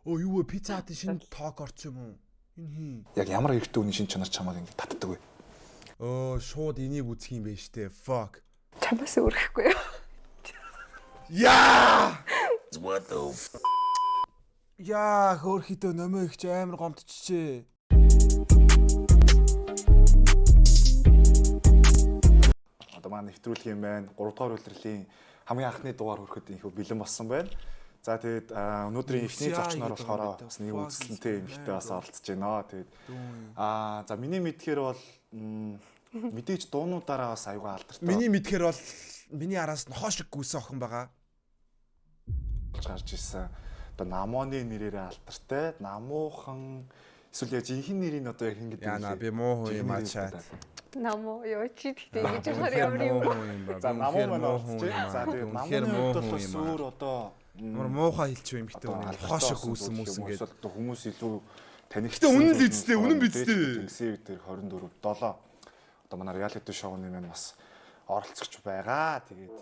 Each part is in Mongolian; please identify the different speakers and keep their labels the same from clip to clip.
Speaker 1: Оо юу вэ? Пицца хатын шинэ тоог орсон юм уу? Энэ хин.
Speaker 2: Яг ямар эрэгтэй хүний шин чанар чамаад ингэ татдаг вэ?
Speaker 1: Шууд энийг үзэх юм байна штэ. Fuck.
Speaker 3: Чамаас өөрөхгүй юу?
Speaker 1: Яа! What the Яа, хөөрхөдөө нөмөө их ч амар гомдчихжээ.
Speaker 2: Одоо маань нэвтрүүлэх юм байна. 3 дугаар улирлын хамгийн анхны дугаар хүрэхэд их бэлэн болсон байна. За тэгээд өнөөдрийн эхний зочноор болохоор бас нэг үзэсгэлэнтэй юм ихтэй бас оролцож байна. Тэгээд за миний мэдхээр бол мэдээж дуунуудаараа бас аюугаа алдартай.
Speaker 1: Миний мэдхээр бол миний араас нохоо шиг гүйсэн охин байгаа.
Speaker 2: Гарч ирсэн. Одоо намооны нэрээр алдартай. Намуухан эсвэл яг жинхэнэ нэрийг одоо яг ингэ гэдэг юм.
Speaker 1: Яна би муу хүн юм ачаад.
Speaker 3: Намо ёо чи тэгтээ гэж ямар юм бэ?
Speaker 2: За намуу маань орчих. За тэгээд намууны хувьд бол бас өөр одоо
Speaker 1: муухай хэлчих юм ихтэй үнэ. Нохоо шиг гүйсэн хүмүүс ингээд
Speaker 2: одоо хүмүүс илүү таних.
Speaker 1: Гэтэ үнэн л үсттэй, үнэн бидтэй.
Speaker 2: Тэнгисийн дээр 24 7 одоо манай реалити шоуны маань бас оролцогч байгаа. Тэгээд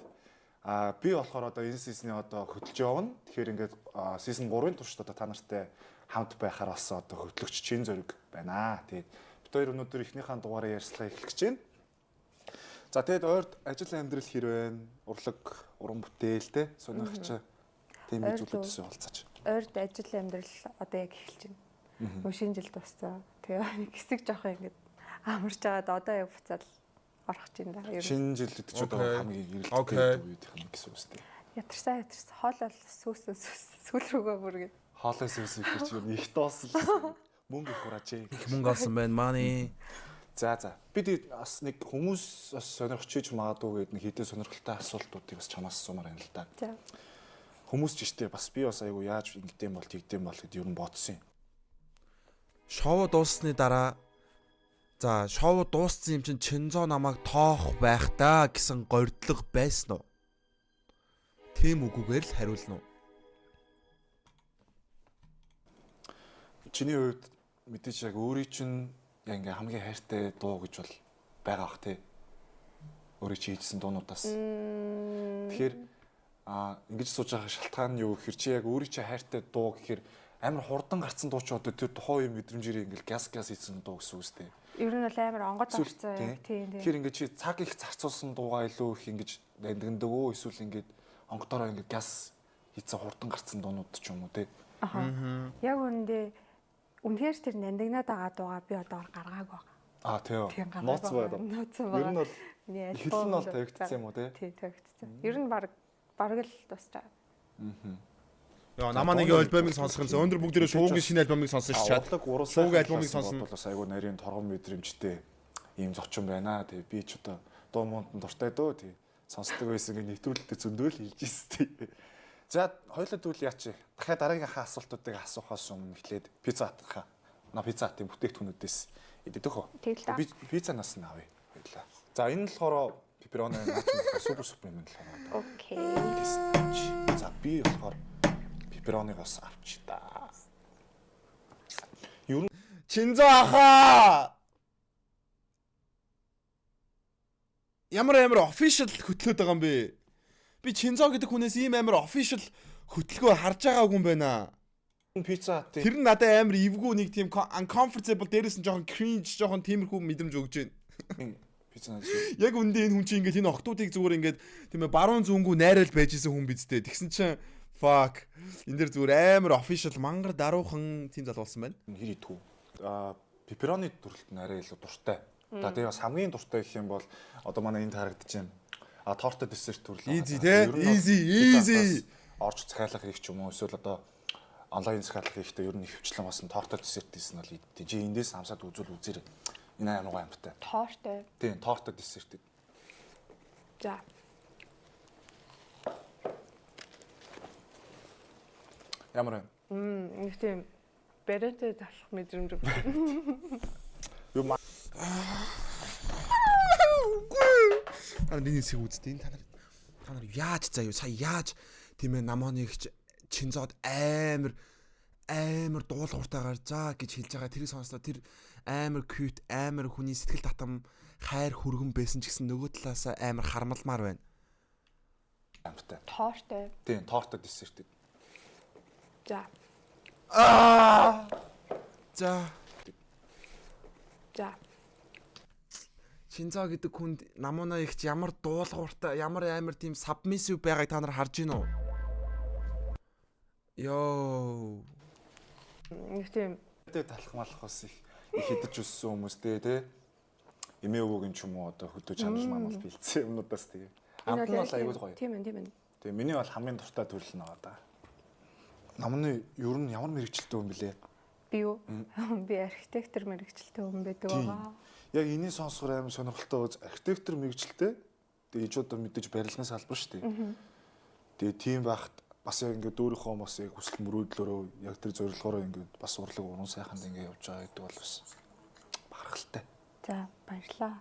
Speaker 2: би болохоор одоо энэ сизний одоо хөтлж явна. Тэгэхээр ингээд сизон 3-ын туршид одоо та нартай хамт байхаар бас одоо хөтлөгч чин зориг байна. Тэгээд бид хоёр өнөөдөр эхнийхээ дугаараа ярьцлага эхлэх гэж байна. За тэгээд ойрд ажил амьдрал хэр байна? Урлаг, уран бүтээл те сонирхч тийм зүйлүүдээс олцооч.
Speaker 3: Ойрд ажил амьдрал одоо яг эхэлж байна. Шинэ жил дууссан. Тэгээ хэсэг жоох ингээд амарч байгаад одоо яг буцаад орох чинь да.
Speaker 2: Шинэ жилд ч одоо хамгийн эрэлттэй үед юм гэсэн үстэй.
Speaker 3: Ятарсан. Хоол сүүл рүүгээ бүргээд.
Speaker 2: Хоолой сүүс их ч юм их доосл. Мөнгө их хурааж.
Speaker 1: их мөнгө олсон байна. Money.
Speaker 2: За. Бид бас нэг хүмүүс бас сонирхож иж магадгүй гэдэг нэг хэдэн сонирхолтой асуултуудыг бас чамаас асуумаар байна л да.
Speaker 3: За.
Speaker 2: Хүмүүс ч гэжтэй бас би бас айгу яаж ингэдэм бол тэгдэм бол гэд ер нь бодсон юм.
Speaker 1: Шоу дууссаны дараа за шоу дууссан юм чинь Чинзо намайг тоох байх та гэсэн горьдлого байсан уу? Тийм үгүйгээр л хариулна уу?
Speaker 2: Чиний хувьд мэдээж яг өөрийн чинь яг ингээ хамгийн хайртай дуу гэж бол байгаа бах тий. Өөрийн чи хийжсэн дуунуудаас. Тэгэхээр ингэж сууж байгаа шалтгаан нь юу гэхээр чи яг өөрийн чи хайртай дуу гэхээр амар хурдан гарцсан дуу ч одоо тэр тухайн үеийн мэдрэмжээр ингээл газ хийсэн дуу гэсэн үстэй.
Speaker 3: Ер нь бол амар онгод орцсон яг тийм.
Speaker 2: Тэгэхээр ингээд чи цаг их зарцуулсан дуугаа илүү их ингэж дандгэндэг өө эсвэл ингээд онгодороо ингээд газ хийсэн хурдан гарцсан дуунууд ч юм уу тий.
Speaker 3: Яг үнэхээр тэр нандинаад байгаа дуугаа би одоо гаргаагүй байгаа.
Speaker 2: Тийм. Ноц байна. Ер нь бол ихэл нь бол тавигдсан юм уу тий?
Speaker 3: Тий, тавигдсан. Ер нь баг л дуусчаа.
Speaker 1: Яа, намаа нэг альбомыг сонсох юмсан. Өндөр бүгдээрээ шуугийн шинэ альбомыг сонсон ш чад.
Speaker 2: Шуугийн альбомыг сонсон бол бас айгүй нарийн торгон мэдрэмжтэй ийм зочин байна. Тэгээ би ч одоо дуу муунд дуртай дөө тий. Сонсдог байсан гэ нэвтрүүлэлтэд зөндөөл хийж ирсэн тий. За хоёулаа дүүл яач. Дахиад дараагийнхаа асуултуудыг асуухаас өмнө эхлээд пицца хатхаа. Пицца хатын бүтээгдэхүүнүүдээс идэх үү? Би пиццанаас нь авъя. Хоёулаа. За энэ нь болохоор пепперони супер юм л.
Speaker 3: Окей.
Speaker 2: За би болохоор пепперонигоос авч та. Юу
Speaker 1: Чинзо ахаа. Ямар official хөтлөөд байгаа юм бэ? Би Чинзо гэдэг хүнээс ийм амар official хөтөлгөө харж байгаагүй юм байна.
Speaker 2: Пицца тий.
Speaker 1: Тэр нь надад амар эвгүй нэг тийм uncomfortable дээрээс нь жоохон cringe жоохон тиймэрхүү мэдрэмж өгж байна.
Speaker 2: Пицца наа.
Speaker 1: Яг үндэ энэ хүн чинь ингээд энэ охтуудыг зүгээр ингээд тийм ээ баруун зүүнгүү найрал байж исэн хүн бидтэй. Тэгсэн чинь fuck энэ дэр зүгээр амар official мангар даруухан тийм зал болсон байна.
Speaker 2: Хэр идэх үү? Пепперони дүрлэлт нь арай илүү дуртай. За тэгээ бас хамгийн дуртай гэх юм бол одоо манай энд харагдаж байна. Торт десерт төрлөө.
Speaker 1: Easy те. Easy.
Speaker 2: Орж захиалга хийх ч юм уу эсвэл одоо онлайн захиалга хийхдээ ер нь хөвчлэн басан торт десерт хийсэн бол идтий. Жи эндээс хамсаад үзүүл үзэр. Энэ амар амттай.
Speaker 3: Торт.
Speaker 2: Тийм, торт десерт.
Speaker 3: За.
Speaker 2: Ямар вэ?
Speaker 3: Нэг тийм бэрэнтэй талах мэдрэмж өгч.
Speaker 2: Юу маа.
Speaker 1: Энийг сэг үзтiin та нар яаж заяа сая яаж тийм ээ намоныг Чинзод амар дуулууртайгаар за гэж хэлж байгаа тэрийг сонслоо тэр амар cute амар хүний сэтгэл татам хайр хүргэн байсан ч гэсэн нөгөө талаас амар хармалмаар байна.
Speaker 2: Амттай.
Speaker 3: Торт.
Speaker 2: Тийм, торт десерт.
Speaker 3: За.
Speaker 1: За
Speaker 3: За.
Speaker 1: Шинзаа гэдэг хүнд намуунаа ихч ямар дуулууртай, ямар амар тийм submissive байгааг та нар харж гинөө. Йоо.
Speaker 3: Нэг тийм
Speaker 2: Тэ талах малах бас их хидэж өссөн хүмүүстэй тий. Эмээ өвөгийн ч юм уу одоо хөдөө чанал манал бэлдсэн юмнуудаас тэгээ. Амт нь бол аягүй гоё.
Speaker 3: Тийм ээ.
Speaker 2: Тэгээ миний бол хамгийн дуртай төрөл нь одоо. Намны ер нь ямар мэрэгчлээ юм бэлээ?
Speaker 3: би юу? Би архитектор мэрэгчлээ хүн байдаг байгаа.
Speaker 2: Яг энийг сонсохоор амар сонирхолтой. Архитектор мэрэгчлээ. Тэгээ ижуудаа мэдээж барилгын салбар шүү дээ. Тэгээ тийм байхад бас яг ингээд өөрийнхөө бас яг хүсэл мөрөөдлөөрөө яг тэр зорилгоороо ингээд бас урлаг уран сайханд ингээд явж байгаа гэдэг бол бас бахархалтай.
Speaker 3: За баярлаа.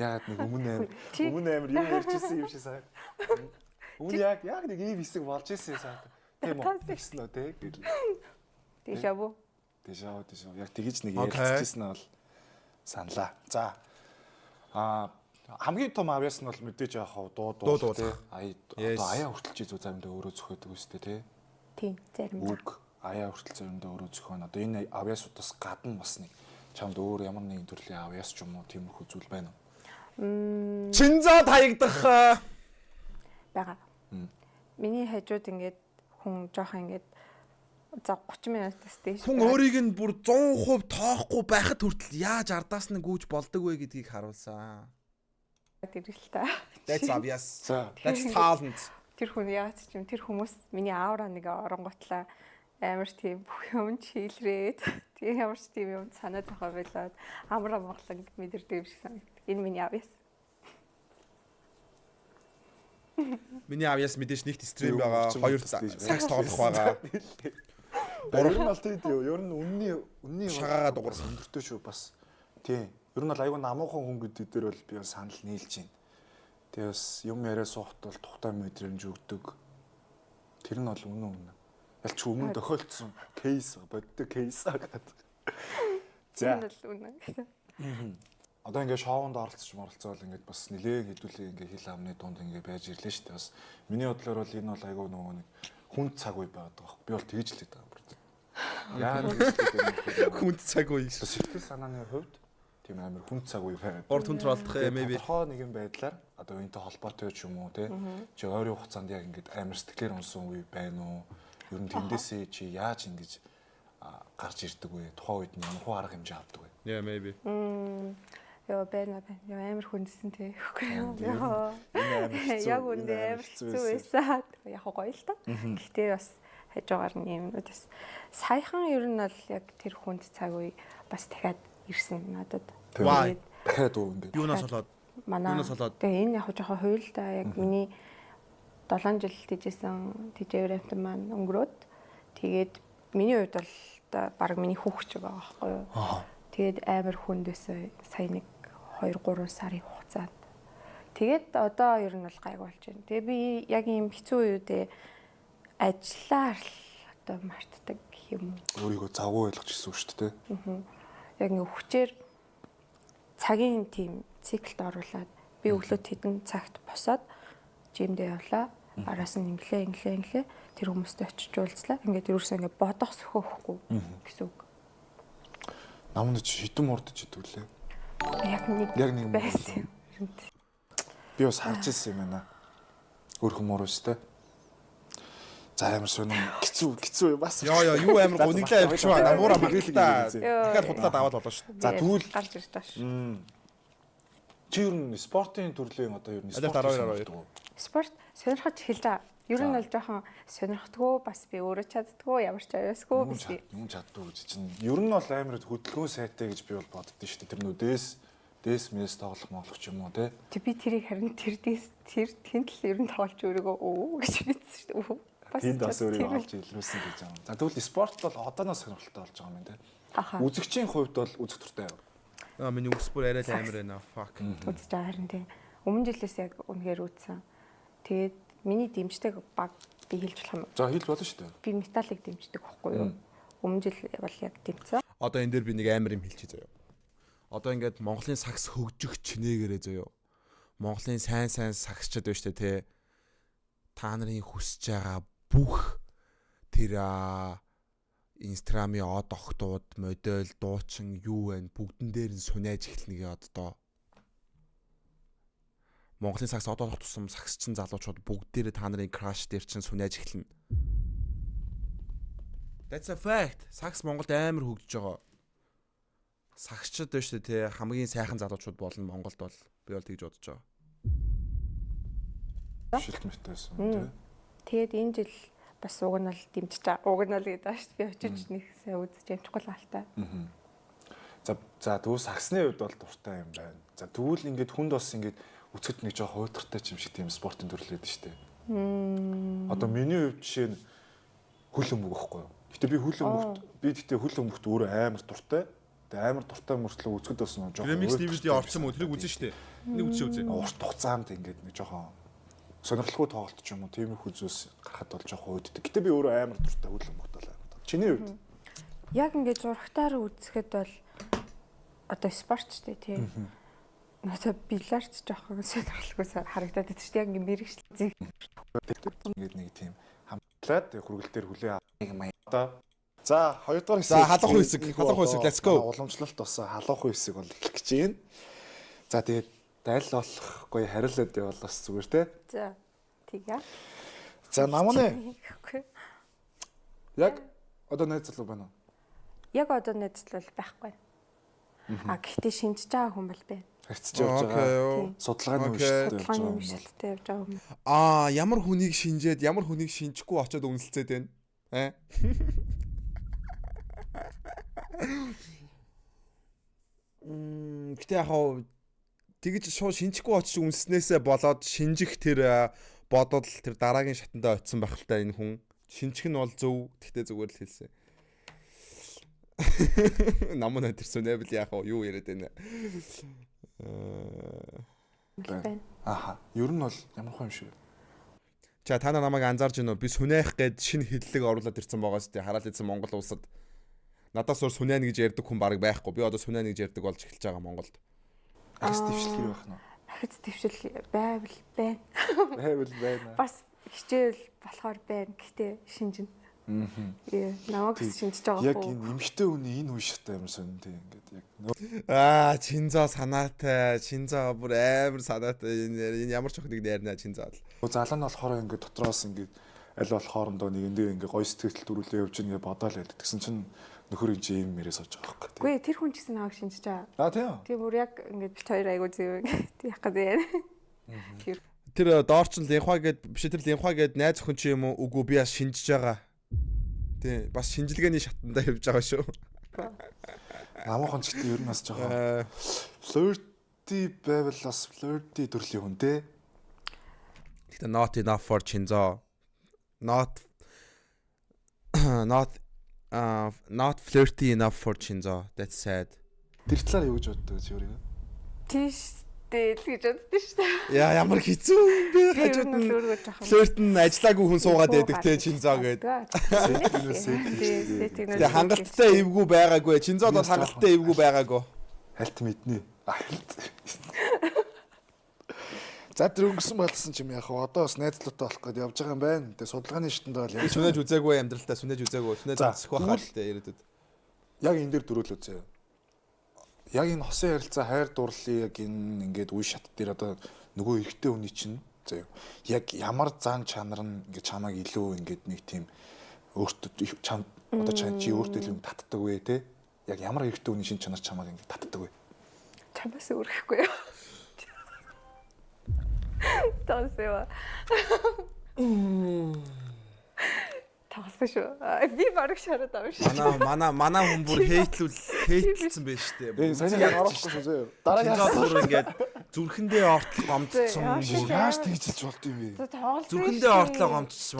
Speaker 2: Яагаад нэг өмнө амир юм ярьжсэн юм шиг санаг. Өмнө яг нэг ийм хэсэг болж исэн санаг. Тийм үү? Тэгсэн үү те?
Speaker 3: Дэшаву.
Speaker 2: Яг тэгэж нэг ярьчихсан нь бол саналаа. За. Хамгийн том авьяас нь бол мэдээж яг дуу те. Одоо аяа хүртэл чи зүг заримдаа өөрөө зөхөдөг үстэй те.
Speaker 3: Тийм заримдаа.
Speaker 2: Үг аяа хүртэл заримдаа өөрөө зөхөн. Одоо энэ авьяасуудаас гадна бас нэг чамд өөр ямар нэгэн төрлийн авьяас ч юм уу тиймэрхүү зүйл байна уу?
Speaker 1: Шинзаа таягдах
Speaker 3: Бага. Миний хажууд ингээд хүн жоох ингээд за 30 минутаас дээш.
Speaker 1: хүн өөрийг нь бүр 100% тоохгүй байхад хүртэл яаж ардаас нь гүйж болдог вэ гэдгийг харуулсан.
Speaker 3: Тэрэлтэй.
Speaker 1: That's obvious.
Speaker 2: За.
Speaker 1: That's talent.
Speaker 3: Тэр хүн яагаад ч юм тэр хүмүүс миний аура нэг оронготлаа амар тийм бүх юм чийлрээд тийм ямар ч тийм юм санаа зовхоо байлаад амраа моглон мэдэрдэг юм шиг санагдав. Энэ миний авьяас.
Speaker 1: Миний авьяас мэдээж нэгт стрим байгаа, хоёр сакс тоглох байгаа.
Speaker 2: Ер нь бол тийм юу? Ер нь үнний
Speaker 1: Шагаагаа дуурсан.
Speaker 2: өндөртэй шүү бас. Тийм. Ер нь бол айгүй намуухан хүн гэдэг дээр бол би бас санал нийлж байна. Тэгээ бас юм яриа суухт бол тухтай мэдрэмж өгдөг. Тэр нь бол үнэн. Ялч өмнө тохиолдсон кейс боддог кейс гэдэг. За.
Speaker 3: Энэ л үнэн.
Speaker 2: Одоо ингээд шоунд оролцоод ингээд бас нэлээд хэдүүлээ ингээд хил амны дунд ингээд байж ирлээ шүү дээ. Бас миний бодлоор бол энэ бол айгүй нөгөө нэг хүнд цаг үе байгаад байгаа. Би бол тэгэж л байдаг юм. Яа нэг
Speaker 1: Хүнд цаг үе.
Speaker 2: сэтгэл санааны хувьд тийм амар хүнд цаг үе байгаад.
Speaker 1: Урд хүнд олдох maybe.
Speaker 2: Тодорхой нэгэн байдлаар одоо энэтэй холбоотой ч юм уу те. Чи ойрын хугацаанд яг ингээд амар сэтгэлээр унсан үе байна уу? Ер нь тэндээсээ чи яаж ингэж гарч ирдэг вэ? Тухайн үед нь ямар хуу арга хэмжээ авдаг вэ?
Speaker 1: Yeah, maybe.
Speaker 3: Яа байна. Яа амар хүндсэн тий. Яа.
Speaker 2: Энэ
Speaker 3: Яг үндэ амар хэцүү байсан. Яг гоё л та. Гэхдээ бас хажуугаар нь юм бас саяхан ер нь бол яг тэр хүнд цаг үе бас дахиад ирсэн надад.
Speaker 1: Why?
Speaker 2: Дахиад уу ингээд.
Speaker 1: Юунаас болоод?
Speaker 3: Манай.
Speaker 1: Юунаас болоод?
Speaker 3: Тэгээ энэ яг жоохон хуйл та яг миний 7 жил тийжсэн тийжээр амт маань өнгөрөөд тэгээд миний хувьд бол баг миний хүүхч байгаа байхгүй юу. Тэгээд амар хүнд байсан сая нэг 2-3 сарын хугацаанд. Тэгээд одоо ер нь бол гайг болж байна. Тэгээ би яг ийм хэцүү үедээ ажиллаар л одоо мартдаг юм.
Speaker 2: Өөрийгөө завгүй ойлгож ирсэн шүү дээ.
Speaker 3: Яг ингээ хүчээр цагийн тийм циклд оруулаад би өглөө тэдэн цагт босоод жимдээ явлаа. Араас нь инглээ тэр хүмүүстэй очиж уулзлаа. Ингээд ерөөсөө ингээ бодох сөхөхгүй гэсэн үг.
Speaker 2: Намны чи хитэн мурдж идэв лээ.
Speaker 3: Яг нэг байсан юм.
Speaker 2: Би бас харж ирсэн юм байна. Өөрхөн муур өстэй. За амар сонирм хэцүү бас.
Speaker 1: Яа юу амар гуниглаа явчихваа. Намуура магтаа. Дахиад худлаад аваад болно шүү дээ.
Speaker 2: За тэгвэл
Speaker 3: гарч ирж байгаа шүү.
Speaker 2: чи ер нь спортын төрлийн одоо ер нь
Speaker 3: Спорт сонирхож хэлж байгаа. Ер нь бол жоохон сонирхдгоо бас би өөрөө чаддггүй ямар ч аюусгүй биш.
Speaker 2: юм чаддгүй гэж чинь ер нь бол амар хөдөлгөөн сайтай гэж би бол боддоо шүү дээ. Тэр нүүдээс мэс тоглох моглох ч юм уу те.
Speaker 3: Би тэрийг харин тэр тэнд л ер нь тоглож өөрийгөө өө гэж бичсэн шүү дээ.
Speaker 2: Тэнд бас өөрийгөө олж илрүүлсэн гэж байгаа юм. За тэгвэл спорт бол одооноос сонирхолтой болж байгаа юм те. Үзэгчийн хувьд бол үзэх туртай юу?
Speaker 1: Миний үс бүр арай амар байна. Fuck.
Speaker 3: Үзэж байгаа харин тийм. Өмнө жилээс яг үнэхээр үзсэн. Тэгээд миний дэмждэг баг би хэлж болох юм.
Speaker 2: За хэлж болно шүү дээ.
Speaker 3: Би металлыг дэмждэг байхгүй юу? Өмнө жил бол яг дэмжсэн.
Speaker 1: Одоо энэ дээр би нэг амар юм хэлчихье заяа. Одоо ингээд Монголын сакс хөгжих чинээгээрээ заяа. Монголын сайн саксчд байна штэ те. Та нарын хүсэж байгаа бүх тэр Инстаграмын од охтууд, модель, дуучин юу вэ бүгдэн дээр нь суняаж эхэлнэ одоо. Монголын сакс од олох тусам саксчин залуучууд бүгдээрээ та нарын краш дээр чинь суняаж эхэлнэ. That's a fact. Сакс Монголд амар хөгжиж байгаа. Сагсчд байна шүү дээ, хамгийн сайхан залуучууд болно Монголд бол. Би бол тэгж бодож байгаа.
Speaker 2: Шилт мэтайсэн тий.
Speaker 3: Тэгээд энэ жил бас уг нь бол дэмжиж байгаа. Уг нь бол гэдэг байна шүү дээ. Би очиж нэг сайн үзэж амжихгүй л хаалтай.
Speaker 2: За тэгвэл саксны хувьд бол дуртай юм байна. За тэгвэл ингээд хүнд бас ингээд үцгэд нэг жоох хойдортой юм шиг тийм спортын төрөл байдаг шүү дээ. Одоо миний хувьд жишээ нь хөл өмг байхгүй юу? Гэтэ би хөл өмгт өөрөө амар дуртай. Тэгээ амар дуртай мөртлөө үзэхэд бас нэг жоох.
Speaker 1: Remix DVD орсон мөн тэрийг үзэн штэ. Нэг үзээ.
Speaker 2: Урт хугацаанд ингээд нэг жоох сонирхолтой тоглолт ч юм уу тиймэрхүү зүйлс гарахад бол жоох өөддөг. Гэтэ би өөрөө амар дуртай хөл өмгт бол амар. Чиний хувьд?
Speaker 3: Яг ингээд зурагтаар үзэхэд бол одоо спорт ч тийм. Насаа биларч жоохон сонирхолтой харагдаад байдаг шүү дээ. Яг ингээд мэрэгчлээ.
Speaker 2: Ингээд нэг тийм хамтлаад хөргөл дээр хүлээ нэг маяг. За хоёрдугаар хэсэг.
Speaker 1: За халах үсэг let's go.
Speaker 2: Уламжлалт болсон халах үсэг бол эхлэх гэж байна. За тэгээд дайл болохгүй хариулаад явал бас зүгээр те.
Speaker 3: За тийгээ.
Speaker 2: За наманы. Яг одоо найз залуу байна уу?
Speaker 3: Яг одоо найз залуу байхгүй. Гэхдээ шинжиж байгаа хүн бол байна.
Speaker 2: Харьцаж явж байгаа. Судалгааны
Speaker 3: уншилттай явж байгаа хүн.
Speaker 1: Ямар хүнийг шинжээд ямар хүнийг шинжихгүй очиод үнэлцээд байна. Гэтэ яг тэгж шууд шинжихгүй очиж үнснээсээ болоод шинжих тэр бодол тэр дараагийн шатандаа очисон байх л та энэ хүн. Шинжих нь бол зөв. Гэтэ зүгээр л хэлсэн. Намаа тэр сүнэбэл яг юу яриад байна.
Speaker 2: Аха. Ер нь бол ямар хөө юм шиг.
Speaker 1: За та намайг анзаарж байна уу? Би сүнээх гээд шинэ хэллэг оруулаад ирсэн байгаас тий хараад ирсэн Монгол улсад. Надаас өөр сүнэн гэж ярьдаг хүн баг байхгүй. Би одоо сүнэн гэж ярьдаг болж эхэлж байгаа Монголд.
Speaker 2: Ахис дэвшил хэр байх нь?
Speaker 3: Ахис дэвшил байвал байна.
Speaker 2: Байвал байна.
Speaker 3: Бас хичээл болохоор байна. Гэтэ шинжин. Намайг шинжиж байгаа
Speaker 2: яг энэ эмхтэй хүний энэ үе шаттай юм сонь тий ингээд
Speaker 1: яг Чинзоо санаатай Чинзоо бүр амар санаатай энэ ямар ч охиныг найрнаа Чинзоо л
Speaker 2: залуу нь болохоор ингээд дотроос ингээд аль болох хоорондоо нэгэндээ ингээд гоё сэтгэл төрүүлээ явж байгаа бодоол байл тэгсэн чинь нөхөр энэ чи юм мэрээс сууж байгаа байхгүй.
Speaker 3: Үгүй тэр хүн ч гэсэн намайг шинжиж байгаа.
Speaker 2: Тийм.
Speaker 3: Тийм бүр яг ингээд бит хоёр айгуу зөв яах гэдэг.
Speaker 1: Тэр доорч нь линхва гээд биш тэр линхва гээд найз охин чи юм уу үгүй би бас шинжиж байгаа. Тий бас шинжилгээний шатандаа явж байгаа шүү.
Speaker 2: Намаахан ч гэдэг ер нь бас жоохон flirty байвал бас flirty төрлийн хүн те.
Speaker 1: Гэтэ not enough for Chinzo. Not flirty enough for Chinzo. That's sad.
Speaker 2: Тэр талаар юу гэж боддог чи өөрийгөө?
Speaker 3: Тийш тэгж боддоо шүү дээ.
Speaker 1: Яа ямар хэцүү юм бэ? Хажууд нь флирт нь ажиллаагүй хүн суугаад байдаг те Чинзоо гэдэг. Тэгээ хангалттай эвгүй байгаагүй. Чинзоод бол хангалттай эвгүй байгаагүй.
Speaker 2: Хальт мэднэ. За тэр өнгөрсөн болсон юм яах вэ? Одоо бас найзлуутай болох гээд явж байгаа юм байна. Тэгээ судалгааны шатанд бол
Speaker 1: яг сүнэж үзээгүй амьдралтаа сүнэж үзээгүй. Сүнэж зөөх байхаа л те ирээдүйд.
Speaker 2: Яг энэ дээр дөрөөлөө зөө. Яг энэ хосын харилцаа хайр дурлалын яг энэ ингээд үе шат дээр одоо нөгөө ихтэй хүний чинь зөө яг ямар зан чанар нь ингээд чамайг илүү ингээд нэг тийм өөртөө чам одоо чи өөртөө юм татдаг вэ те яг ямар ихтэй хүний шин чанар чамайг ингээд татдаг вэ
Speaker 3: чамаас өөрөхгүй юу тасэва тасш би бараг шараад авш
Speaker 1: манай хүн бүр хейтлсэн байж штэ
Speaker 2: сайн оруулахгүй зөө
Speaker 1: дараа бүр ингээд зүрхэндээ ортлох гомдсон
Speaker 2: яаж тэгжилж болд юм бэ
Speaker 1: зүрхэндээ ортлоо гомдсон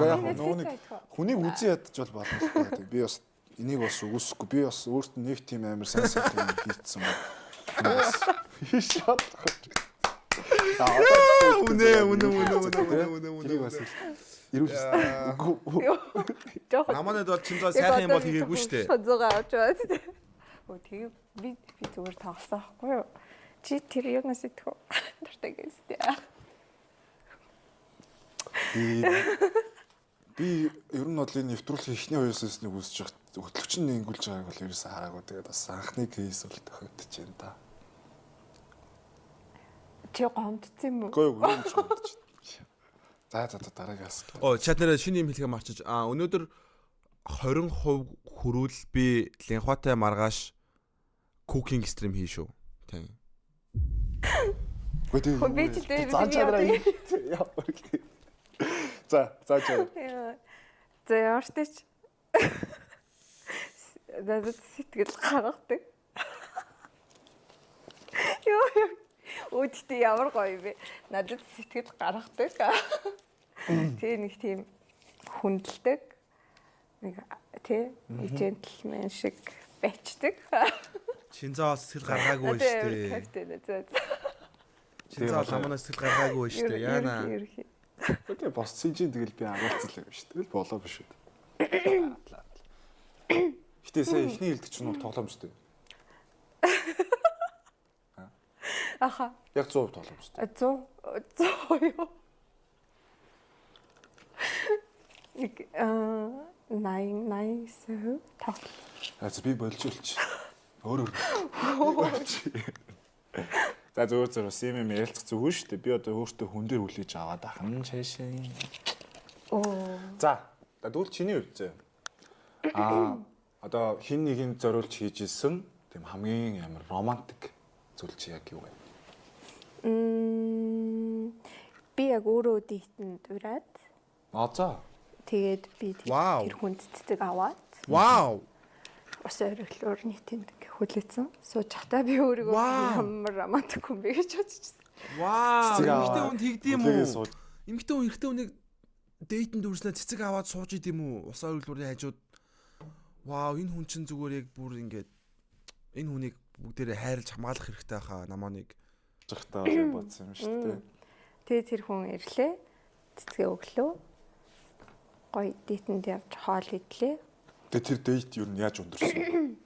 Speaker 2: хүнийг үзэн ядаж бол болно шүү дээ би бас энийг бас үгүйсэхгүй би бас өөрт нь нэг тийм амар сайн юм хийцсэн шот үнэ
Speaker 1: наманад бол Чинзоо сайхан юм бол хийгээгүй штэ.
Speaker 3: 100 авч байгаа тийм. Өө тэгээ би зүгээр тоглосон байхгүй юу? Чи тэр юунаас идэв? Дуртай гэстэй.
Speaker 2: Би Би ер нь бол энэ нэвтрүүлгийн эхний хоёр сеснийг үзэж байхад хөтлөгч нь ингэүүлж байгааг бол ерөөсөө хараагүй. Тэгээд бас анхны кейс бол тохиолдож байна да.
Speaker 3: Чи гомдсон юм уу?
Speaker 2: Үгүй юу юм ч гомдож байна. За дараагаас.
Speaker 1: Чат нэрээ шинэ юм хэлгээ марчиж өнөөдөр 20% хүрүүл би линхватай маргааш cooking stream хий шүү. Тийм.
Speaker 2: Үгүй
Speaker 3: Би ч дээ
Speaker 2: яа бүрэг. За чаа.
Speaker 3: За яарчтайч. Надад сэтгэл гаргадаг. Йоо. Өөдөө ямар гоё бэ? Надад сэтгэл гаргадаг. Тэгээ нэг тийм хүндэлдэг. Нэг тий джентльмен шиг байцдаг.
Speaker 1: Шинзаа сэтгэл гаргаагүй шүү дээ. Шинзаа ламанаас сэтгэл гаргаагүй шүү дээ. Яана.
Speaker 2: Окей, бос цэжин тэгэл би агуулцлаа юм шүү. Тэгэл болоо биш үү. Гэтэ сая ихний хэлдэг чинь бол тоглоом шүү дээ.
Speaker 3: Аха.
Speaker 2: Яг 100% тоглоом шүү дээ.
Speaker 3: 100 юу? Нэг 9 тав.
Speaker 2: Би болж үлч. Өөр. За зөв юм ярилцах зүг шүү дээ. Би одоо өөртөө хүн дээр хүлээж аваад ахын шаашаа.
Speaker 3: Оо.
Speaker 2: За, тэгвэл чиний хувьд зөө. Одоо хин нэгийг зориулж хийж исэн тийм хамгийн амар романтик зүйл чи яг юу вэ?
Speaker 3: Би яг өөрөө дийтэнд ураад.
Speaker 2: За.
Speaker 3: Тэгээд би тэр хүнд цэцэг аваад.
Speaker 1: Вау.
Speaker 3: Ус өрөглөөр нийтэнд хүлээсэн. Сууж хата би өөрийгөө ямар романтик хүн бэ гэж бодчихсон.
Speaker 1: Вау. Эмэгтэй хүн тэгдэм үү? Эмэгтэй хүн эрэгтэй хүнийг дейтэнд үрснээ цэцэг аваад сууж идэм үү? Ус өрөглөөрийн хажууд. Вау, энэ хүн чинь зүгээр яг бүр ингээд энэ хүнийг бүгдээрээ хайрлаж хамгаалах хэрэгтэй хаа намааныг
Speaker 2: жахтаа бодсон юм шүү дээ.
Speaker 3: Тэгээд тэр хүн ирлээ. Цэцгээ өглөө. Гоё дейтэнд явж хоол идлээ.
Speaker 2: Тэгээд тэр дейт юу нь яаж өндөрсөн?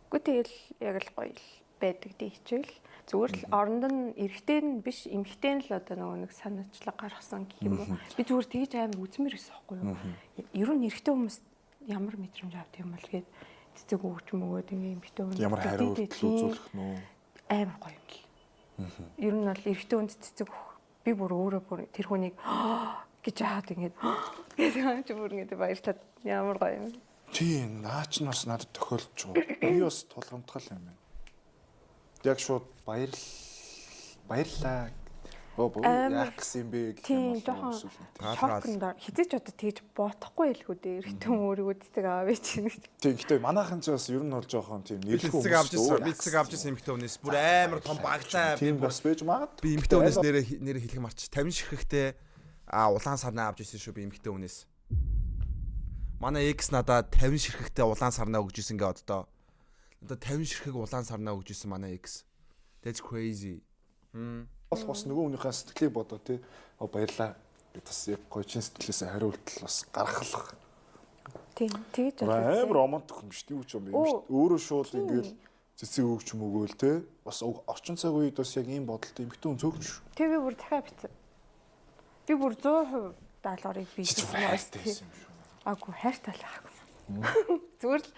Speaker 3: Гэхдээ тэгэл яг л гоё л байдаг дейчвэл зүгээр л оронд нь эрэгтэй нь биш эмэгтэй нь л одоо нөгөө нэг санаачлаг гаргасан гэх юм уу. Би зүгээр тэгж амар үзмэр гэсэн байхгүй юу. Ер нь эрэгтэй хүмүүс ямар мэдрэмж авдаг юм бол гээд цэцэг өгч мөгөөд ингээ эмэгтэй хүн
Speaker 2: ямар хариу үйлдэл үзүүлэх нөө
Speaker 3: амар гоё юм л. Ер нь бол эрэгтэй хүнд цэцэг өгөх би бүр өөрөө бүр тэр хүнийг гэж хаад ингээд гэдэг юм бүр ингээд баярлаад ямар гоё юм.
Speaker 2: Тийм, наач нь бас надад тохиолдож байгаа. Би бас тулгамдгал юм байна. Яг шууд баярлаа. Яг гэсэн бэ гэх юм
Speaker 3: байна. Шокнд хизээч одоо тэгж бодохгүй л хүү дээ. Эрэгтэй хүн өөрийгөө цэцэг аав чинь гэж.
Speaker 2: Тийм, гэхдээ манайхан ч бас ер нь бол жоохон тийм нэрлэх
Speaker 1: цэцэг авч ирсэн. Би цэцэг авч ирсэн эмэгтэй хүнээс бүр амар том баглаа.
Speaker 2: Тийм бас байж магад.
Speaker 1: Би эмэгтэй хүнээс нэрээ хэлэх марч 50 ширхэгтэй улаан сарнаа авч ирсэн шүү би эмэгтэй хүнээс. Манай X надад 50 ширхэгтэй улаан сарнаа өгж исэн гээ одоо. Надад 50 ширхэг улаан сарнаа өгж исэн манай X. That's crazy.
Speaker 2: Бас нөгөө хүнийхээ сэтгэлийг бодоо тий. Баярлаа. Бас яг гоё чин сэтгэлээсээ хариу үйлдэл бас гаргах.
Speaker 3: Тийм, тэгж
Speaker 2: байна. Амар романтик юм шүү дээ юм шүү. Өөрөө шууд ингээл цэцэг өгч мөгөөл тий. Бас орчин цаг үед бас яг ийм бодолтой эмхтэн цөөхөн шүү.
Speaker 3: Тэг би бүр дахиад битсэн. Би бүр 100% даалгаврыг бийсэн
Speaker 2: юм шүү.
Speaker 3: Аагүй хайртай л аагүй. Зүгээр л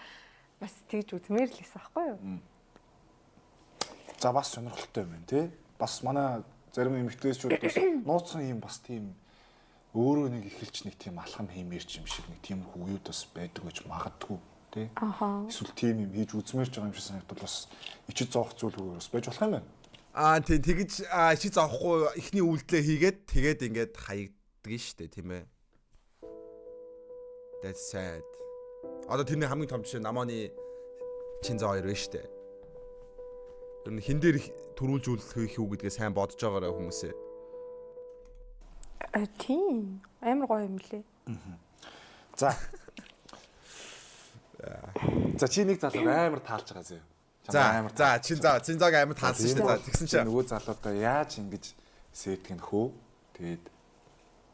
Speaker 3: бас тэгж үзмээр л байсан байхгүй юу?
Speaker 2: За бас сонирхолтой юм байна тий. Бас манай зарим эмэгтэйчүүд бас нууцхан юм бас тийм өөрөө нэг эхэлж нэг тийм алхам хиймээрч юм шиг нэг тийм үеуд бас байдаг гэж магадгүй тий. Эсвэл тийм юм хийж үзмээрч байгаа юм шиг санагдвал бас ичид зоох зүйл бас байж болох юм байна.
Speaker 1: Тийм тэгж ичид зоохгүй ихний үйлдэлээ хийгээд тэгээд ингээд хаягддаг шүү дээ тийм ээ. That's sad. Одоо тэрний хамгийн том жишээ намааны Чинза хоёр байна шүү дээ. Ер нь хин дээр төрүүлжүүлэх юу гэдгээ сайн бодож байгаараа хүмүүсээ.
Speaker 3: Тийм. Амар гоё юм лээ.
Speaker 2: За. За чи нэг залуу амар таалж байгаа зөө.
Speaker 1: За Чинзаг амар таалсан шүү дээ. Тэгсэн чинь
Speaker 2: нөгөө залуудаа яаж ингэж сэтгэн хөө. Тэгээд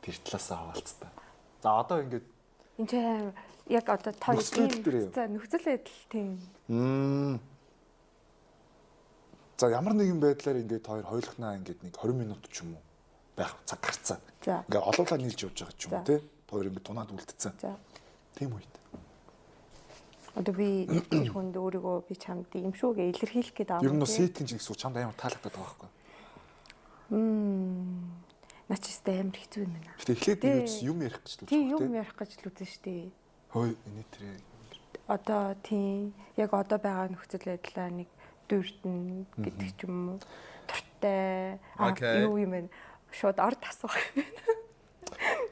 Speaker 2: тэр талаасаа хаваалцтай. За одоо ингэж
Speaker 3: энэ чинь яг одоо та нөхцөл байдал тийм.
Speaker 2: За ямар нэгэн байдлаар ингээд хоёр хойлохнаа ингээд нэг 20 минут ч юм уу байх цаг гарцаа. Ингээд олоолаа нийлж явж байгаа ч юм уу тий. хоёр ингэ тунаад үлдсэн.
Speaker 3: За.
Speaker 2: Тийм үед.
Speaker 3: Одоо би тэр хүнд өөрийгөө би чамд юм шүү гэж илэрхийлэх гээд байгаа.
Speaker 2: Ер нь сэтгэн жигсүү чамд амар таалагдаад байгаа байхгүй.
Speaker 3: Начистай амар хэцүү юм байна.
Speaker 2: Гэтэ эхлээд нэг юм ярих гэж л
Speaker 3: Тийм юм ярих гэж л үзэн штэ.
Speaker 2: Хөөе энэ тэр
Speaker 3: Одоо тийм яг одоо байгаа нөхцөл байдлаа нэг дүрдэн гэдэг ч юм уу. Туртай юу юм бэ? Шууд орд асуух юм байна.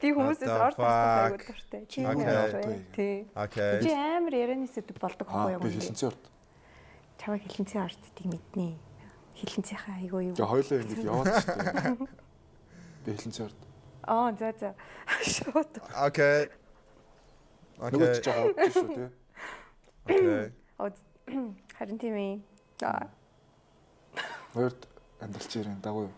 Speaker 3: Die хүмүүсээс орд асуух айгуу туртай. Тийм.
Speaker 1: Окей.
Speaker 3: Чи амар ярианы сэдв болдог байхгүй юу?
Speaker 2: би хилэнцэн орд.
Speaker 3: Чамаа хилэнцэн ордыг мэднэ. Хилэнцэнхээ айгуу юу.
Speaker 2: Тэгээ хоёлоо ингэ яваад штэ. Би хилэнцэн орд.
Speaker 3: За. Шууд.
Speaker 1: Окей.
Speaker 2: Нөгөө ч жоо шүү тий.
Speaker 1: Окей.
Speaker 3: Харин тийм ээ.
Speaker 2: Хоёрд амьдралч ирэн дагуу.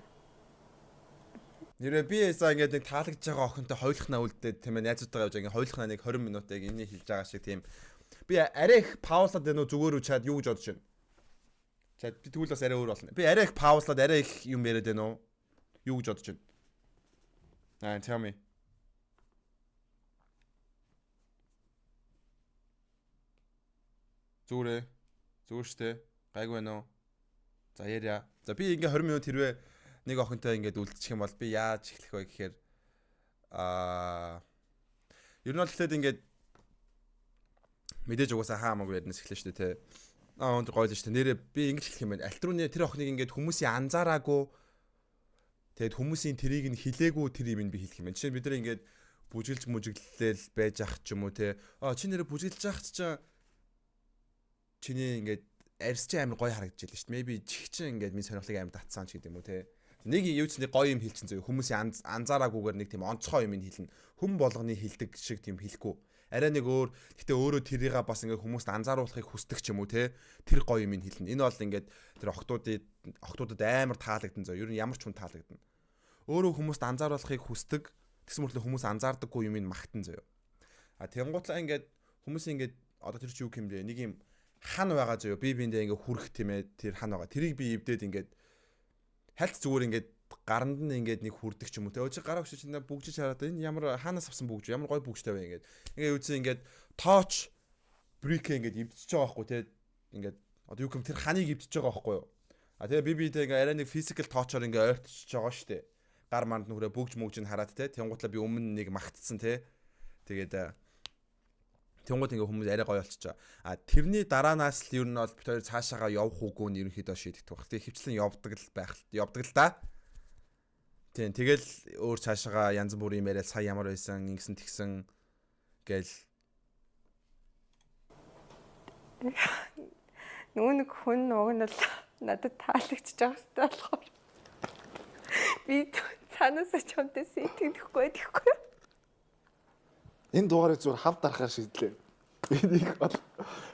Speaker 1: Нэрээ би ясаа ингээд нэг таалагдж байгаа охинтой хойлохнаа үлдээд тийм ээ найзуудтайгаа явж ингээд хойлохнаа нэг 20 минутыг энийг хэлж байгаа шиг тийм. Би арай их паузлаад байна уу зүгээр үү чад юу гэж бодож байна. Чад би тэгвэл бас арай өөр болно. Би арай их паузлаад арай их юм яриад байна уу? Юу гэж бодож байна. Tell me. Зүгээр штэ. Гайгүй байна уу? За яриа. За би ингээ 20 минут хэрвээ нэг охинтой ингээд үлдчих юм бол би яаж эхлэх вэ гэхээр ер нь бол эхлээд ингээд мэдээж угаасаа хаамаагүй ярнаас эхлэх шүү дээ те. Өндөр гоё л шүү дээ. Нэрээ би ингэж хэлэх юм байна. Альтрууны тэр охиныг ингээд хүмүүсийн анзаараагүй тэгэд хүмүүсийн тэрийг нь хилээгүй тэр юм би хэлэх юм байна. Жишээ нь бид нар ингээд бүжиглж мүжиглэл байж ах ч юм уу те. Чи нэрээ бүжиглж ах ч чиний ингээд арьс чинь амар гоё харагдаж байлаа шүү дээ. Maybe чихчин ингээд минь сонирхлыг амар татсан ч гэдэг юм уу те. Нэг юу ч нэг гоё юм хэлсэн зөө хүмүүсийн анзаараагүйгээр нэг тийм онцгой юм хэлнэ. Хүм болгоны хэлдэг шиг тийм хэлэхгүй. Арай нэг өөр гэтээ өөрөө тэрийгээ бас ингээд хүмүүст анзааруулахыг хүсдэг ч юм уу те. Тэр гоё юм хэлнэ. Энэ бол ингээд тэр охтуудад амар таалагдсан зөө. Ер нь ямар ч хүн таалагдана. Өөрөө хүмүүст анзааруулахыг хүсдэг. Тэгсэн мэт л хүмүүс анзаардаггүй юм магтан зөө. Тэнгуутлаа ингээд хүмүүс ингээд одоо тэр чи юу юм бэ? Нэг юм хан байгаа зөө. Би биэндээ ингээд хүрх тийм ээ. Тэр хан байгаа. Тэрийг би эвдээд ингээд хальт зүгээр ингээд гаранд нь ингээд нэг хүрдэг ч юм уу те. Өөч гараа өгч чинь бүгжиж хараад энэ ямар хаанаас авсан бүгж ямар гой бүгжтэй вэ ингээд үүсээ ингээд тооч брик ингээд эвдчихэж байгаа байхгүй те. Ингээд одоо юу юм тэр ханыг эвдчихэж байгаа байхгүй юу. Тэгээ би тэгээ арай нэг физикал тоочоор ингээд ойртчихж байгаа штэ. Гар манд нүрээ бүгж мөгж нь хараад те. Тэнгуутлаа би өмнө нэг магтцсан те. Тэгээд тэнгууд ингээ хүмүүс арай гоё болчихоо. Тэрний дараанаас л ер нь бол бид хоёр цаашаага явах уугүй нь ерөнхийдөө шийдэх байх. Тэгээ хөвчлэн явдаг л да. Тийм тэгэл өөр цаашаага янз бүрийн юм яриад сая ямар байсан, ингэсэн тэгсэн гээл.
Speaker 3: Нөгөө нэг хүн уг нь л надад таалагдчихж байгаа хэвээр болохоор би цаанаас ч хүнтэй сэтгэхгүй тэгэхгүй.
Speaker 2: Энэ дугаарыг зүгээр хав дарахаар шийдлээ. Энийг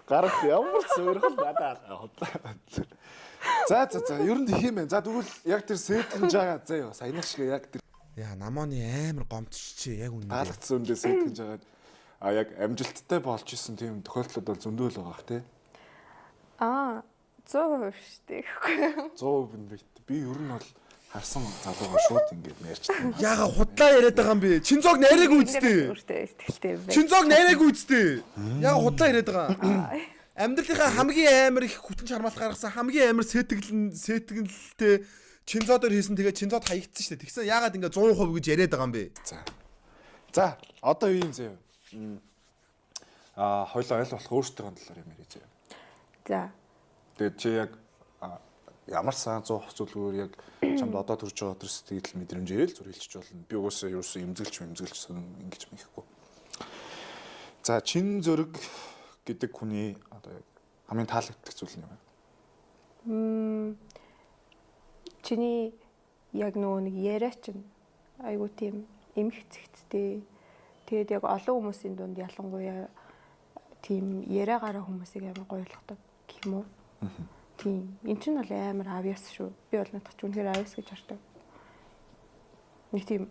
Speaker 2: гарах ямар суурхал надад хотлаа. За ер нь тийм ээ. За тэгвэл яг тэр сэтгэж байгаа заа юу. Саяны шиг яг тэр
Speaker 1: Яа намооны амар гомдчих чи яг үнэ.
Speaker 2: таалагдсан үндэ сэтгэж байгаа. Яг амжилттай болж исэн тийм тохиолдлууд бол зөндөө л байгаа тий.
Speaker 3: 100% шүү дээ.
Speaker 2: 100% би ер нь бол харсан залуугаа шууд ингэж ярьчихсан.
Speaker 1: Яага худлаа яриад байгаа юм би. Чинзог найраг үзтээ. Чинзог найраг үзтээ. Яага худлаа яриад байгаа. Амьдралынхаа хамгийн амар их хүчин чармаалт гаргасан хамгийн амар сэтгэлтэй Чинзодоор хийсэн тэгээ Чинзод хаягдсан шүү дээ. Тэгсэн яагаад ингээ 100% гэж яриад байгаа юм бэ?
Speaker 2: За одоо юу юм зөө. Хоёлоо ойл болох өөртөө талаар юм яриа зөө.
Speaker 3: За.
Speaker 2: Тэгээд чи яг ямар сан 100 зүйлгээр яг чамд одоо төрж байгаа тэр сэтгэл мэдрэмжээр л зүр хэлчих болно. Би угаасаа юусэн имзэглэж ингэж мэхгүй. За чин зөрөг гэдэг хүний одоо яг хамгийн таалагддаг зүйл нь юу вэ?
Speaker 3: Чиний яг нөгөө нэг яриа чинь айгу тийм эмхцэгцтэй. Тэгээд яг олон хүмүүсийн дунд ялангуяа тийм яриагаараа хүмүүсийг амар гоё болгодог гэх юм уу? Тийм. Энд чинь бол амар авьяас шүү. Би бол надад ч үнэхээр авьяас гэж хардаг. Нэг тийм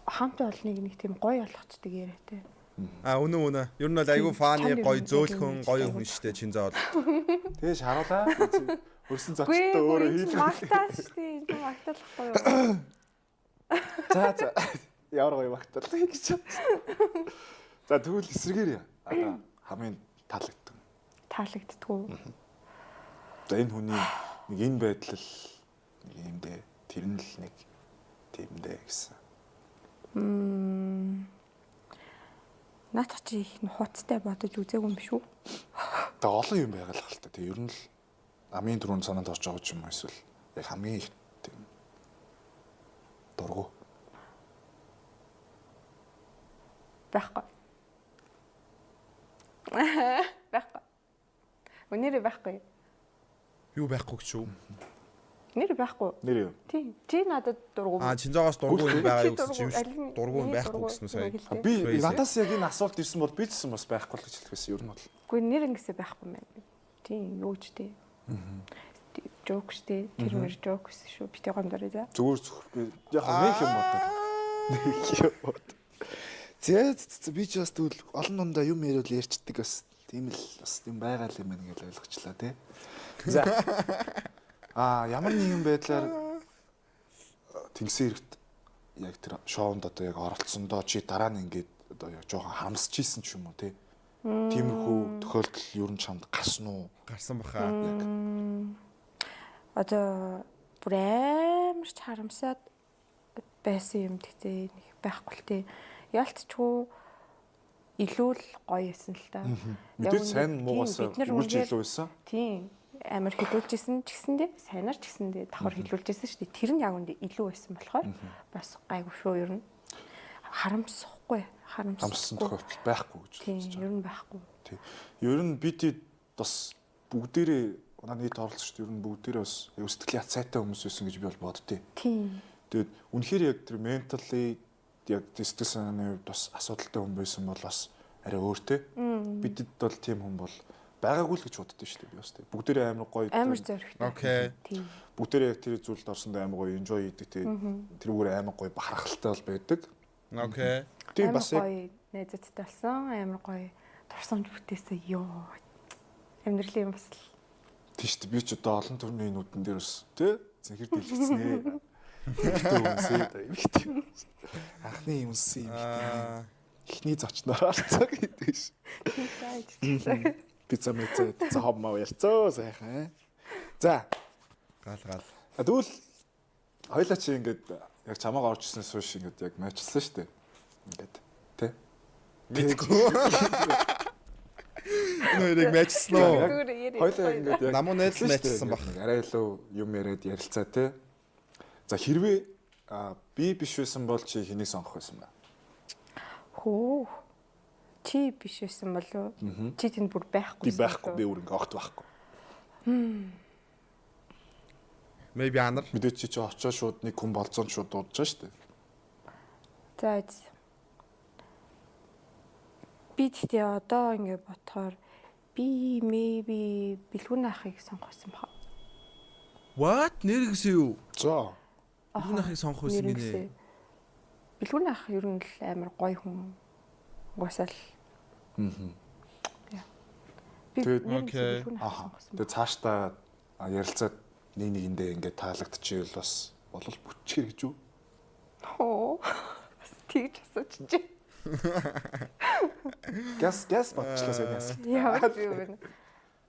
Speaker 3: хамт олныг нэг тийм гоё болгочдөг яриатай.
Speaker 1: Үнэ. Ер нь бол айгүй фаны гоё зөөлхөн гоё хүн штэ Чинзоо.
Speaker 2: Тэгээ шаруулаа. Хөрсөн зочдтой өөрөө хийлээ.
Speaker 3: Магтаал штэ. Энэ магтаалахгүй юу?
Speaker 2: За. Ямар гоё багтаалаа гэж. За тэгвэл эсрэгээр одоо хамгийн таалагдсан.
Speaker 3: Таалагддгүй.
Speaker 2: За энэ хүний нэг энэ байдал нэг юмдээ тэр нь л нэг тиймдээ гэсэн.
Speaker 3: Наадах чи их хуцтай бодож үзээгүй юм шүү.
Speaker 2: Тэгээ олон юм байгалах л та. Тэгээ ер нь л амийн дөрөнд санаанд орж байгаа юм эсвэл яг хамгийн их тийм дургу.
Speaker 3: Байхгүй. Байхгүй. Өнөөдөр байхгүй.
Speaker 1: Юу байхгүй гэж шүү.
Speaker 3: Нэр байхгүй.
Speaker 2: Нэр юу?
Speaker 3: Тийм. Чи надад дургу.
Speaker 1: Чинзоогоос дургу юм байгаа юу
Speaker 3: Чи
Speaker 1: гэсэн чинь дургу юм байхгүй гэсэн сая.
Speaker 2: Би надаас яг энэ асуулт ирсэн бол би ч гэсэн бас байхгүй л гэж хэлэх байсан ер нь бол.
Speaker 3: Гэхдээ нэр ингэсээ байхгүй юм байна. Тийм юу ч тий. Жок штэ. Тэр мэр жок гэсэн шүү. Битээ гомдорой за.
Speaker 2: Зүгээр зөвхөн би яг нэг юм бодоо. Нэг юм бод. Зэ би ч бас тэгвэл олон дундаа юм ярил ярьчдаг бас тийм л бас тийм байгаа л юм байна гэж ойлгочлаа тий. За. Ямар нэгэн байдлаар Тэнгисийн хэрэгт яг тэр шоунд одоо яг оролцсондоо чи дараа нь ингээд одоо яг жоохон харамсч ийсэн ч юм уу тий. Тиймэрхүү тохиолдол ер нь чамд гарсан уу?
Speaker 1: Гарсан баха.
Speaker 2: Яг.
Speaker 3: Одоо бүр амарч харамсаад байсан юм гэхдээ нэг байхгүй л тий. Ялцчгүй илүү л гоё байсан л та.
Speaker 2: Мэдээж сайн муугаас үрж илүү байсан.
Speaker 3: Тийм. Амар хилүүлжсэн ч гэсэндээ сайнаар ч гэсэндээ давхар хилүүлжсэн шүү дээ. Тэр нь яг үндэ илүү байсан болохоор бас гайгүй шүү ер нь. Харамсахгүй.
Speaker 2: Харамссан тохиолдол байхгүй гэж
Speaker 3: бодож байна. Ер нь байхгүй.
Speaker 2: Тийм. Ер нь бид бас бүгдээрээ нийт оролцогчд ер нь бүгдээрээ бас сэтгэл яц сайтай хүмүүс байсан гэж би бол боддتي.
Speaker 3: Тийм.
Speaker 2: Тэгээд үнэхээр яг тэр ментали яг сэтгэл санааны хувьд бас асуудалтай хүн байсан бол бас арай өөртэй. Бидэд бол тийм хүн бол байгаагүй л гэж боддоо шүү дээ би бас тийм. Бүгдээрээ амар гоё.
Speaker 3: Амар зоригтой.
Speaker 1: Окей.
Speaker 3: Тийм.
Speaker 2: Бүгдээрээ яг тэр зүйлд орсондоо амар гоё enjoy хийдэг тийм. Тэрүүгээр амар гоё бахархалтай бол байдаг.
Speaker 1: Окей.
Speaker 2: Тийм бас яг
Speaker 3: гоё найзуудтай болсон. Амар гоё турсамж бүтээсэн ёо. Амьдралын юм бас л.
Speaker 2: Тийм шүү дээ. Би ч одоо олон төрний нүдэн дээр бас тий зэнхэр дэлгэцнээ. Эмхтэй. Анхны юмсэн юм. Эхний зочноор орцоо гэдэг ш. Пицца мэцээ цаамаа ярьцоо сайхан. За.
Speaker 1: Гал.
Speaker 2: Тэгвэл хоёлаа чи ингээд яг чамаагаа орж ирснээс хойш ингээд яг мэйчилсэн шүү дээ. Ингээд тий.
Speaker 1: Мэдгүй. Нэрийг мэйчилсэн үү?
Speaker 2: Хоёлаа ингээд яг
Speaker 1: намуу найзал мэйчилсэн баг.
Speaker 2: Арай илүү юм яриад ярилцаа тий. За хэрвээ би биш байсан бол чи хэнийг сонгох байсан бэ?
Speaker 3: Хөө. Чи биш байсан болов? Чи тэнд бүр байхгүй.
Speaker 2: Би байхгүй. Би өөр ингээ огт байхгүй.
Speaker 1: Maybe анар.
Speaker 2: Мэдээч чи очоо шууд нэг хүн болцсон шууд дуудаж штэ.
Speaker 3: За. Би тэгтээ одоо ингээ бодохоор би maybe бэлгүүн ахыг сонгосон баг.
Speaker 1: What? Нэр гэсэн юу?
Speaker 2: За.
Speaker 1: Бэлгүүн ахыг сонгох байсан гинэ.
Speaker 3: Бэлгүүн ах ер нь л амар гоё хүн. Угсаал.
Speaker 2: Тэгээд
Speaker 1: окей.
Speaker 2: Тэгээд цаашдаа ярилцаад нэгэндээ ингээд таалагдчихвэл бас болол бүтчихэр гэж үү?
Speaker 3: Хоо. Тэгж асуучих.
Speaker 2: Газ бодчихлоо санаас.
Speaker 3: Яа юу вэ?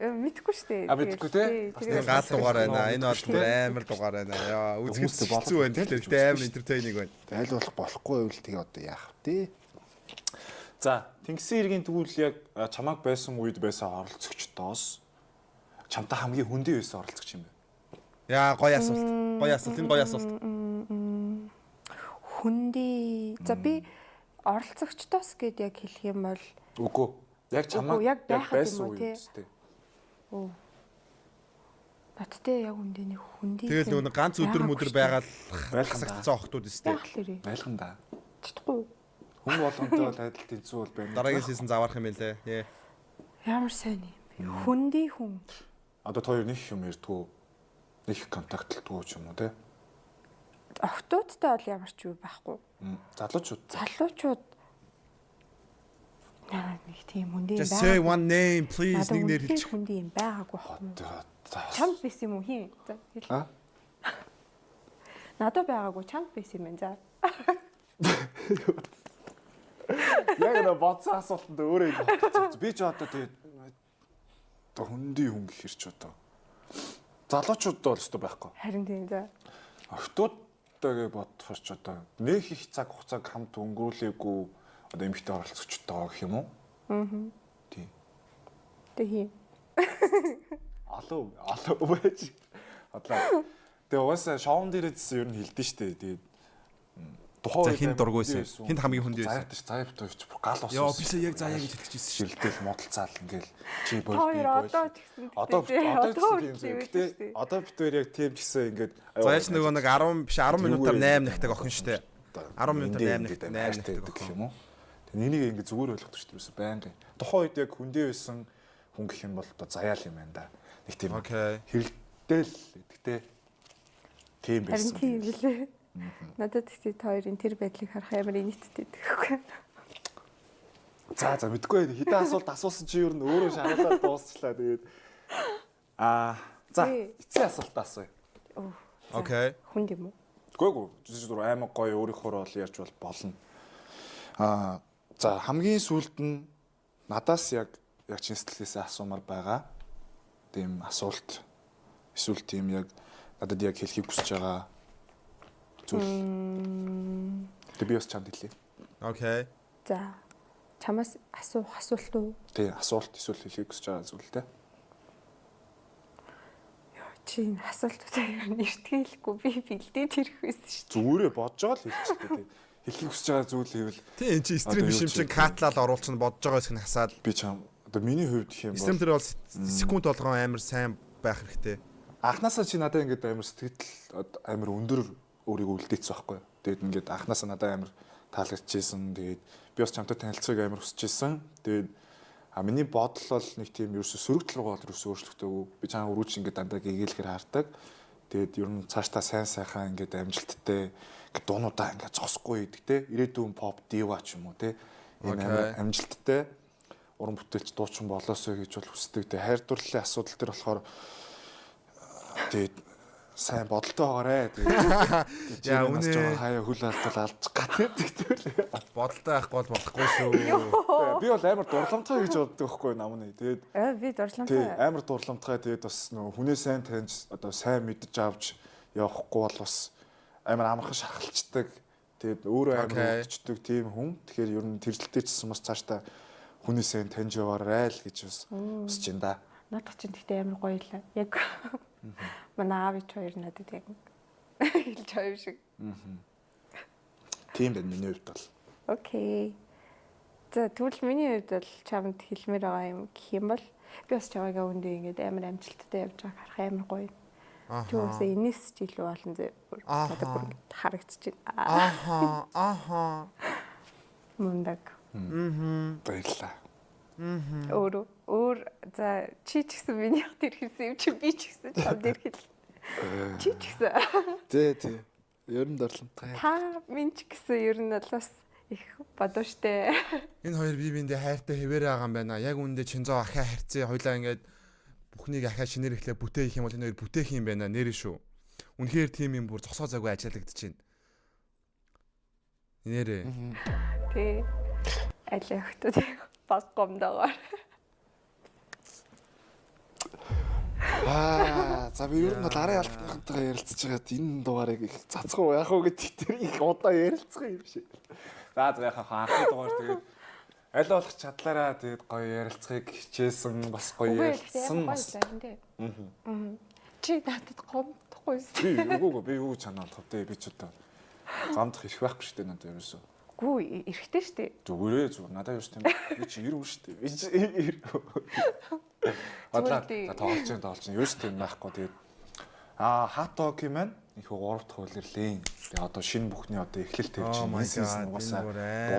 Speaker 3: Мэдгүй шүү дээ.
Speaker 2: Мэдгүй те.
Speaker 1: Гал дугаар байна. Энэ бол амар дугаар байна. Яа, үзэсгэлэнтэй болцсон байна. Тэгэхээр амар entertaining байна.
Speaker 2: Аль болох болохгүй байвал тэгээ одоо яах вэ? За, Тэнгисийн иргэн тэгвэл яг чамааг байсан үед байсан оролцогчдоос чамтай хамгийн хүндий байсан оролцогч юм бэ?
Speaker 1: Яа, гоё асуулт. Энэ гоё асуулт.
Speaker 3: Хүндий. За би оролцогчдоос гэд яг хэлэх юм бол
Speaker 2: үгүй. Яг чамааг
Speaker 3: яг
Speaker 2: байсан үед тест.
Speaker 3: Оо. Баттай яг үндэ нэг хүндий.
Speaker 1: Тэгэл нөгөө ганц өдөр байгаад хасагдсан охтууд өстэй.
Speaker 2: Байлхан да.
Speaker 3: Читгүй.
Speaker 2: Хүн болгонтой бол адил тэнцүү бол байна.
Speaker 1: Дараагийн сизон заваарах юм байлээ.
Speaker 3: Ямар сайн юм. Хүндий хүн.
Speaker 2: Одоо хоёр нэг юм ярьдгүү. Нэг контактлдгүү ч юм уу те.
Speaker 3: Охтуудтай бол ямар ч юу байхгүй.
Speaker 2: Залуучууд.
Speaker 3: Нэг тийм хүндий юм
Speaker 1: байна. Just say one name please. Нэг нэр хэлчих.
Speaker 3: Хүндий юм байгаагүй байна. Чамд биш юм уу хин?
Speaker 2: А?
Speaker 3: Надад байгаагүй чамд биш юм байна. За.
Speaker 2: Яг нэг бодсон асуултанд өөрөө ингэ бодчихсон. Би ч одоо тэгээд одоо хүндий хүн гэхэр ч одоо залуучууд бол өстой байхгүй.
Speaker 3: Харин тийм за.
Speaker 2: Охтуудтайгээ бодохор ч одоо нэг их цаг хугацааг хамт өнгөрүүлээгүй одоо эмэгтэй оролцогчтой байгаа гэх юм уу?
Speaker 3: Аа.
Speaker 2: Тийм.
Speaker 3: Тийм.
Speaker 2: Алуу байж. Одоо тэгээ угаасаа шоун дээрээс ер нь хилдэж штэ. Тэгээд тухайн
Speaker 1: хин дургүйсэн. Хинд хамгийн хүнд байсан.
Speaker 2: Заяа битүүч гал ус.
Speaker 1: Яа бисээ яг заяа гэж хэлчихсэн шүү.
Speaker 2: Шилдэл модалцаал ингээл чи бол би
Speaker 3: Хоёр
Speaker 2: бол.
Speaker 3: одоо ч гэсэн
Speaker 2: Одоо
Speaker 3: тийм
Speaker 2: гэтээ одоо битүүр яг тийм ч гэсэн ингээд
Speaker 1: Заяач нөгөө нэг 10 биш 10 минутаар 8 нахтаг охин штэ. 10 минутаар 8
Speaker 2: нахтаг 8
Speaker 1: нахтаг
Speaker 2: нахтаг гэх юм уу? Тэгээ энийг ингээд зүгээр ойлгохгүй шүү дээ байнгын. Тухайн үед яг хүндээ байсан хүн гэх юм бол одоо заяал юм байна да. Нэг тийм хэрэлдээл гэдэгтэй тийм байсан.
Speaker 3: Харин тийм билээ. Надад ихтэй хоёрын тэр байдлыг харах амар инээдтэй гэхгүй.
Speaker 2: За мэдгүй хэдэн асуулт асуусан чи ер нь өөрөө шаналаад дуусчлаа. Тэгээд за эцсийн асуулт асууя.
Speaker 1: Окей.
Speaker 3: Хүнд юм уу?
Speaker 2: Үгүй зүгээр аймаг гоё өөрийнхөө бол ярьж болно. За хамгийн сүүлд нь надаас яг чинстлээсээ асуумаар байгаа. Тийм асуулт. Эсвэл тийм яг надад яг хэлхийг хүсэж байгаа зүйл. Би бас чамд хэлье.
Speaker 1: Окей.
Speaker 3: За. Чамаас асуулт уу?
Speaker 2: Тий, асуулт эсвэл хэлхийг хүсэж байгаа зүйл те.
Speaker 3: Чи энэ асуултуудаа ер нь эртгэлгүй би бэлдээд ирэх байсан шүү.
Speaker 2: Зүгээрээ бодож байгаа л хэлчихдэг тий. Хэлхийг хүсэж байгаа зүйл хэвэл
Speaker 1: тий энэ чи стрим биш юм чинь катлал оруулчихна бодож байгаа хэсэг нь хасаад
Speaker 2: би чам одоо миний хувьд гэх юм бол
Speaker 1: стрим тэр бол секунд болгон амар сайн байх хэрэгтэй.
Speaker 2: Анхнаасаа чи надад ингээд амар сэтгэл амар өндөр өөрийгөө үлдээсэн байхгүй. Тэгээд ингээд анхнаасаа надад амар таалагдчихсэн. Тэгээд би бас чамтай танилцахыг амар хүсэжсэн. Тэгээд миний бодол бол нэг тийм ерөөсө сөрөгдөл рүү бол ерөөсө өөрчлөгдөөгүй. Би чам өрөөч ингээд дандаа гэгээлэхээр хардаг. Тэгээд ер нь цаашдаа сайн сайхан ингээд амжилттай ингээд дуунуудаа ингээд зогсохгүй идэг те. Ирээдүйн pop diva ч юм уу те. Энэ амар амжилттай уран бүтээлч дуучин болоосоо гэж бол хүсдэг. Тэгээд хайр дурлалын асуудал төр болохоор тэгээд сайн бодолтой байгаарэ. Тэгээд яа үнэ хаяа хөл алдтал алдчих гэдэг тийм.
Speaker 1: Бодолтой байхгүй бол болохгүй шүү.
Speaker 2: Би бол амар дурламжтай гэж боддог байхгүй намны. Тэгээд
Speaker 3: би дурламжтай.
Speaker 2: Тийм амар дурламжтай. Тэгээд бас нөө хүнээ сайн таньж одоо сайн мэдж авч явахгүй бол бас амар амархан шархалцдаг. Тэгээд өөрөө амар хөвчдөг тийм хүн. Тэгэхээр ер нь тэрэлтэй ч гэсэн бас цаашдаа хүнээ сайн таньж яваарай л гэж бас хүсэж байна да.
Speaker 3: Надад ч тэгтээ амар гоё л. Яг манай аав ч хоёр надад яг хэлж хоёр шиг.
Speaker 2: Тийм байна миний хувьд бол.
Speaker 3: Окей. За тэгвэл миний хувьд бол чамд хэлмээр байгаа юм гэх юм бол би бас чамайгаа өндөө ингээд амар амжилттай явж байгааг харах амар гоё. Түүнээс энэс ч илүү олон зэ надад бүр харагдчих байна.
Speaker 1: Аха.
Speaker 3: Мундаг.
Speaker 2: Баярлалаа.
Speaker 3: Өөр за чи ч гэсэн миний хат ирсэн юм чи би ч гэсэн чамд ирэх. Чи ч гэсэн.
Speaker 2: Тий. Ер нь дурламжтай.
Speaker 3: Та минь ч гэсэн ер нь бас их бодоо штэ.
Speaker 1: Энэ хоёр бие биендээ хайртай хэвээрээ байгаа юм байна. Яг үүндээ Чинзоо ахаа харьцээ хоёлаа ингээд бүхнийг ахаа шинээр ихлэ бүтээх юм бол энэ хоёр бүтээх юм байна нэрэн шүү. Үнэхээр тийм юм бүр зогсоо заггүй ажиллагдаж байна. Нэрээ.
Speaker 3: Тий. Аль охтод баг гомдогоор.
Speaker 2: За би ер нь бол арын албатынхантайгаа ярилцж байгаад энэ дугаарыг их цацгүй яах вэ гэдэг тэр их удаа ярилцсан юм шиг. За яхаа анхны дугаар тэгээд аль болох чадлаараа тэгээд гоё ярилцахыг хичээсэн бас гоё ярилцсан бас.
Speaker 3: Чи надад гомдохгүйсэн.
Speaker 2: Би юу чанаа болох вэ? Би ч одоо гомдох их байхгүй шүү дээ надад ерөөсөө.
Speaker 3: Гүү эрэхтэй штэ.
Speaker 2: Зүгээр надад юу ч тийм. Би чи 90 шүү дээ. Би чи 90. Тоолж юу ч тийм байхгүй тэгээд хатог юм байна. Их 3 дахь үлэрлээ. Тэгээ одоо шинэ бүхний одоо эхлэлт тавьж байна. Season угаасаа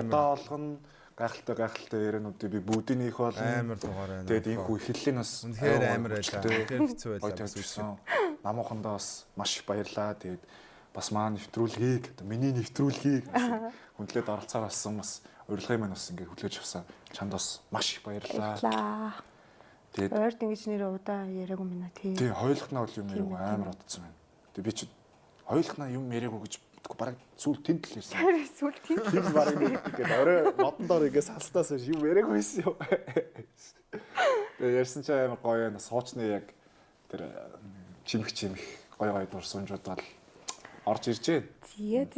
Speaker 2: удаа болгоно гайхалтай яриануудыг би бүгдийг их болно.
Speaker 1: Амар дугаар байна.
Speaker 2: Тэгээд энэ хүү эхлэлийн бас
Speaker 1: үнэхээр амар байлаа. Тэр хэцүү байлаа.
Speaker 2: Намуухандаа бас маш их баярлаа. Тэгээд бас маань нэвтрүүлгийг одоо миний нэвтрүүлгийг хүндлээд оролцоор болсон бас урилгын маань бас ингээд хүлээж авсан. Чамд бас маш их баярлалаа. Тэгээд
Speaker 3: ойрд ингэж нэр удаа яриаггүй минь тий.
Speaker 2: Тий, хоёулахнаа бол юм яриаггүй амар удацсан байна. Тэгээд би чи хоёулахнаа юм яриаггүй гэж мэдгүй бараг сүүл тэнд л ирсэн.
Speaker 3: Эсвэл тийм.
Speaker 2: Тэр бараг ингээд орой модон дор ингээд салстаас юу яриаг байсан юу. Тэгээ ярьсан чи амар гоё энэ суучны яг тэр чимэх гоё дурсамжууд бол орж ирж байна.
Speaker 3: Тэгээд